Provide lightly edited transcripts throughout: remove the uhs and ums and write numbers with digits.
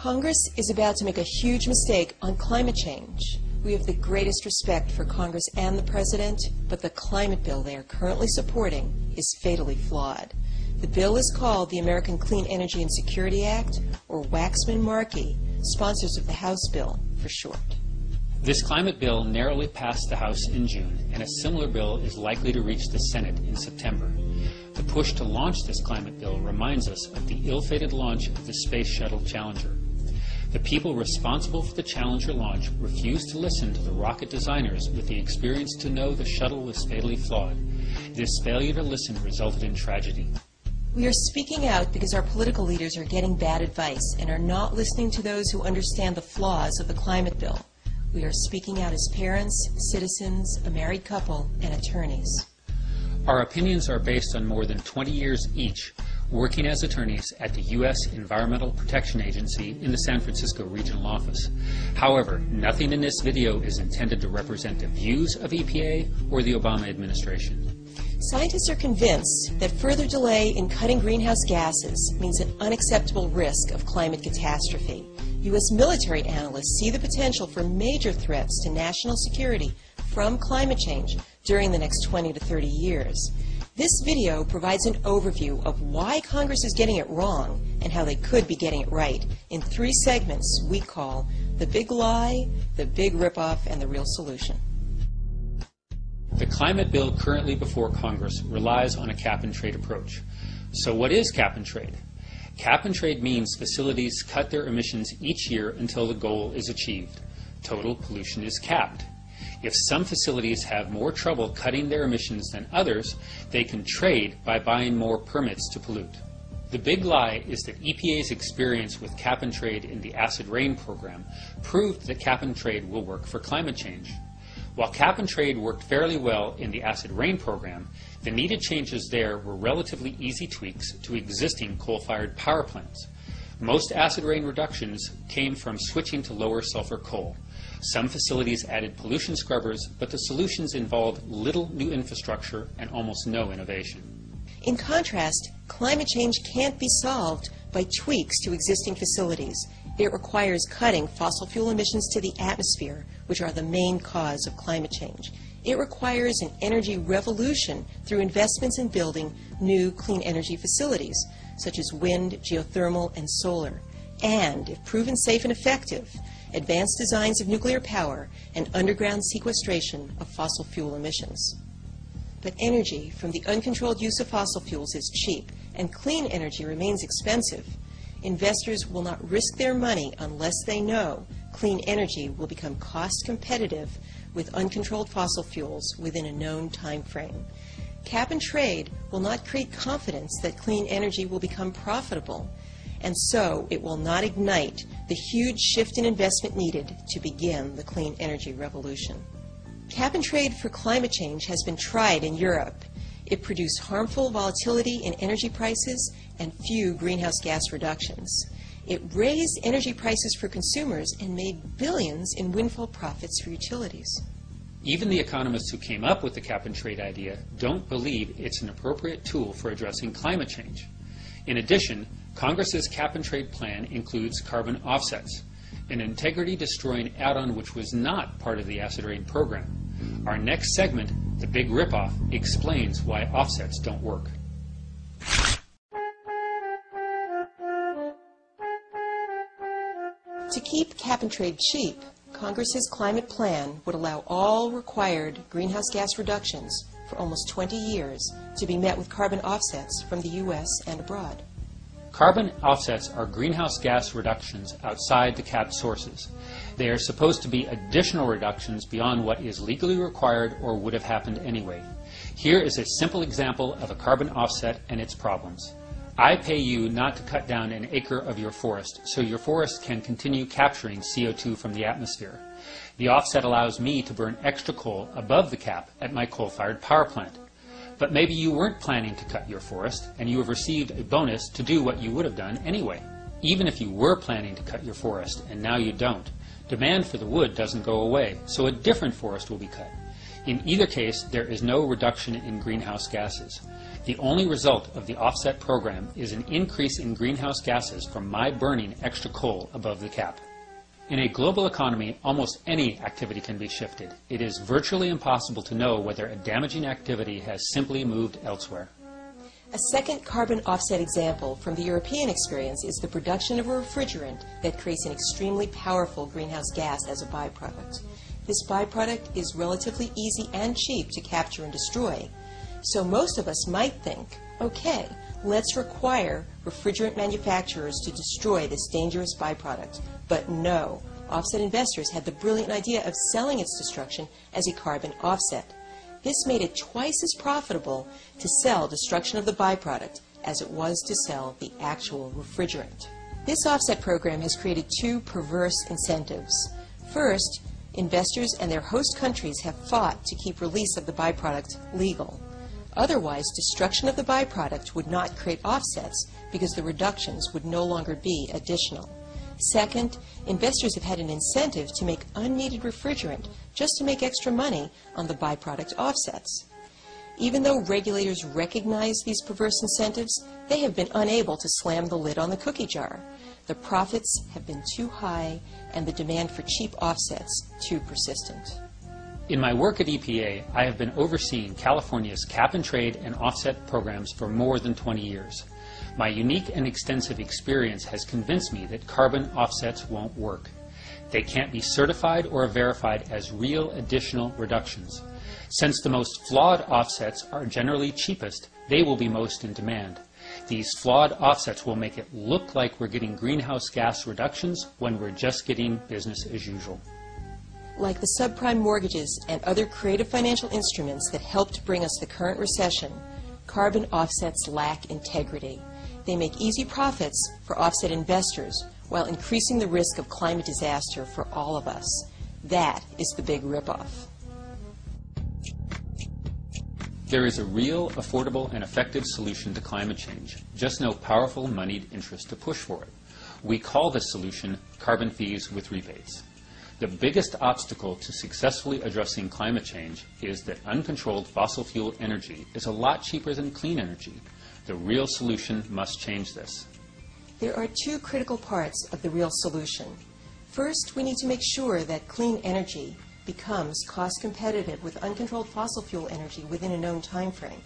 Congress is about to make a huge mistake on climate change. We have the greatest respect for Congress and the President, but the climate bill they are currently supporting is fatally flawed. The bill is called the American Clean Energy and Security Act, or Waxman-Markey, sponsors of the House bill for short. This climate bill narrowly passed the House in June, and a similar bill is likely to reach the Senate in September. The push to launch this climate bill reminds us of the ill-fated launch of the Space Shuttle Challenger. The people responsible for the Challenger launch refused to listen to the rocket designers with the experience to know the shuttle was fatally flawed. This failure to listen resulted in tragedy. We are speaking out because our political leaders are getting bad advice and are not listening to those who understand the flaws of the climate bill. We are speaking out as parents, citizens, a married couple, and attorneys. Our opinions are based on more than 20 years each, working as attorneys at the U.S. Environmental Protection Agency in the San Francisco Regional Office. However, nothing in this video is intended to represent the views of EPA or the Obama administration. Scientists are convinced that further delay in cutting greenhouse gases means an unacceptable risk of climate catastrophe. U.S. military analysts see the potential for major threats to national security from climate change during the next 20 to 30 years. This video provides an overview of why Congress is getting it wrong and how they could be getting it right in 3 segments we call the big lie, the big ripoff, and the real solution. The climate bill currently before Congress relies on a cap-and-trade approach. So what is cap-and-trade? Cap-and-trade means facilities cut their emissions each year until the goal is achieved. Total pollution is capped. If some facilities have more trouble cutting their emissions than others, they can trade by buying more permits to pollute. The big lie is that EPA's experience with cap-and-trade in the acid rain program proved that cap-and-trade will work for climate change. While cap-and-trade worked fairly well in the acid rain program, the needed changes there were relatively easy tweaks to existing coal-fired power plants. Most acid rain reductions came from switching to lower sulfur coal. Some facilities added pollution scrubbers, but the solutions involved little new infrastructure and almost no innovation. In contrast, climate change can't be solved by tweaks to existing facilities. It requires cutting fossil fuel emissions to the atmosphere, which are the main cause of climate change. It requires an energy revolution through investments in building new clean energy facilities, such as wind, geothermal, and solar. And, if proven safe and effective, advanced designs of nuclear power and underground sequestration of fossil fuel emissions. But energy from the uncontrolled use of fossil fuels is cheap, and clean energy remains expensive. Investors will not risk their money unless they know clean energy will become cost competitive with uncontrolled fossil fuels within a known time frame. Cap and trade will not create confidence that clean energy will become profitable, and so it will not ignite the huge shift in investment needed to begin the clean energy revolution. Cap and trade for climate change has been tried in Europe. It produced harmful volatility in energy prices and few greenhouse gas reductions. It raised energy prices for consumers and made billions in windfall profits for utilities. Even the economists who came up with the cap-and-trade idea don't believe it's an appropriate tool for addressing climate change. In addition, Congress's cap-and-trade plan includes carbon offsets, an integrity-destroying add-on which was not part of the acid rain program. Our next segment, The Big Ripoff, explains why offsets don't work. To keep cap-and-trade cheap, Congress's climate plan would allow all required greenhouse gas reductions for almost 20 years to be met with carbon offsets from the U.S. and abroad. Carbon offsets are greenhouse gas reductions outside the capped sources. They are supposed to be additional reductions beyond what is legally required or would have happened anyway. Here is a simple example of a carbon offset and its problems. I pay you not to cut down an acre of your forest so your forest can continue capturing CO2 from the atmosphere. The offset allows me to burn extra coal above the cap at my coal-fired power plant. But maybe you weren't planning to cut your forest, and you have received a bonus to do what you would have done anyway. Even if you were planning to cut your forest, and now you don't, demand for the wood doesn't go away, so a different forest will be cut. In either case, there is no reduction in greenhouse gases. The only result of the offset program is an increase in greenhouse gases from my burning extra coal above the cap. In a global economy, almost any activity can be shifted. It is virtually impossible to know whether a damaging activity has simply moved elsewhere. A second carbon offset example from the European experience is the production of a refrigerant that creates an extremely powerful greenhouse gas as a byproduct. This byproduct is relatively easy and cheap to capture and destroy. So most of us might think, okay, let's require refrigerant manufacturers to destroy this dangerous byproduct. But no, offset investors had the brilliant idea of selling its destruction as a carbon offset. This made it twice as profitable to sell destruction of the byproduct as it was to sell the actual refrigerant. This offset program has created two perverse incentives. First, investors and their host countries have fought to keep release of the byproduct legal. Otherwise, destruction of the byproduct would not create offsets because the reductions would no longer be additional. Second, investors have had an incentive to make unneeded refrigerant just to make extra money on the byproduct offsets. Even though regulators recognize these perverse incentives, they have been unable to slam the lid on the cookie jar. The profits have been too high and the demand for cheap offsets too persistent. In my work at EPA, I have been overseeing California's cap-and-trade and offset programs for more than 20 years. My unique and extensive experience has convinced me that carbon offsets won't work. They can't be certified or verified as real additional reductions. Since the most flawed offsets are generally cheapest, they will be most in demand. These flawed offsets will make it look like we're getting greenhouse gas reductions when we're just getting business as usual. Like the subprime mortgages and other creative financial instruments that helped bring us the current recession, carbon offsets lack integrity. They make easy profits for offset investors while increasing the risk of climate disaster for all of us. That is the big ripoff. There is a real, affordable, and effective solution to climate change, just no powerful moneyed interest to push for it. We call this solution carbon fees with rebates. The biggest obstacle to successfully addressing climate change is that uncontrolled fossil fuel energy is a lot cheaper than clean energy. The real solution must change this. There are two critical parts of the real solution. First, we need to make sure that clean energy becomes cost competitive with uncontrolled fossil fuel energy within a known time frame.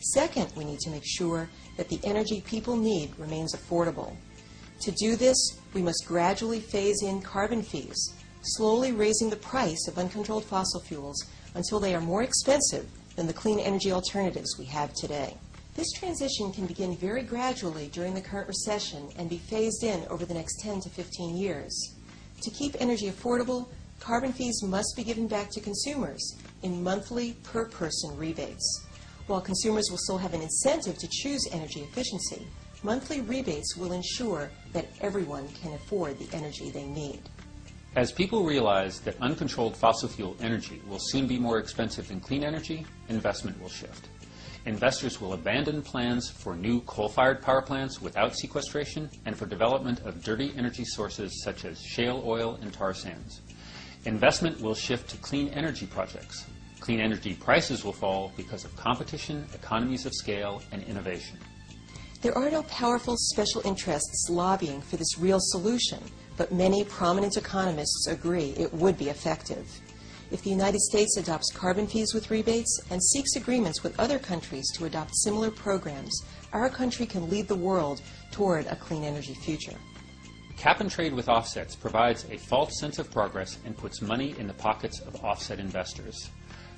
Second, we need to make sure that the energy people need remains affordable. To do this, we must gradually phase in carbon fees, slowly raising the price of uncontrolled fossil fuels until they are more expensive than the clean energy alternatives we have today. This transition can begin very gradually during the current recession and be phased in over the next 10 to 15 years. To keep energy affordable, carbon fees must be given back to consumers in monthly per-person rebates. While consumers will still have an incentive to choose energy efficiency, monthly rebates will ensure that everyone can afford the energy they need. As people realize that uncontrolled fossil fuel energy will soon be more expensive than clean energy, investment will shift. Investors will abandon plans for new coal-fired power plants without sequestration and for development of dirty energy sources such as shale oil and tar sands. Investment will shift to clean energy projects. Clean energy prices will fall because of competition, economies of scale, and innovation. There are no powerful special interests lobbying for this real solution, but many prominent economists agree it would be effective. If the United States adopts carbon fees with rebates and seeks agreements with other countries to adopt similar programs, our country can lead the world toward a clean energy future. Cap and trade with offsets provides a false sense of progress and puts money in the pockets of offset investors.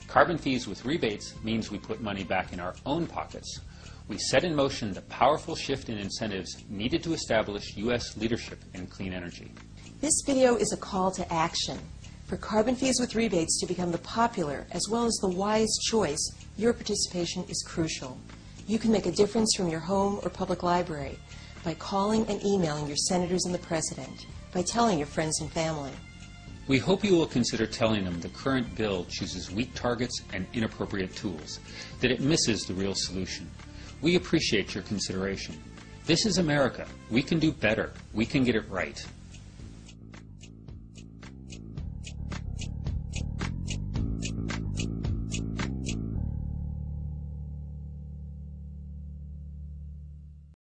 Carbon fees with rebates means we put money back in our own pockets. We set in motion the powerful shift in incentives needed to establish U.S. leadership in clean energy. This video is a call to action. For carbon fees with rebates to become the popular as well as the wise choice, your participation is crucial. You can make a difference from your home or public library by calling and emailing your senators and the president, by telling your friends and family. We hope you will consider telling them the current bill chooses weak targets and inappropriate tools, that it misses the real solution. We appreciate your consideration. This is America. We can do better. We can get it right.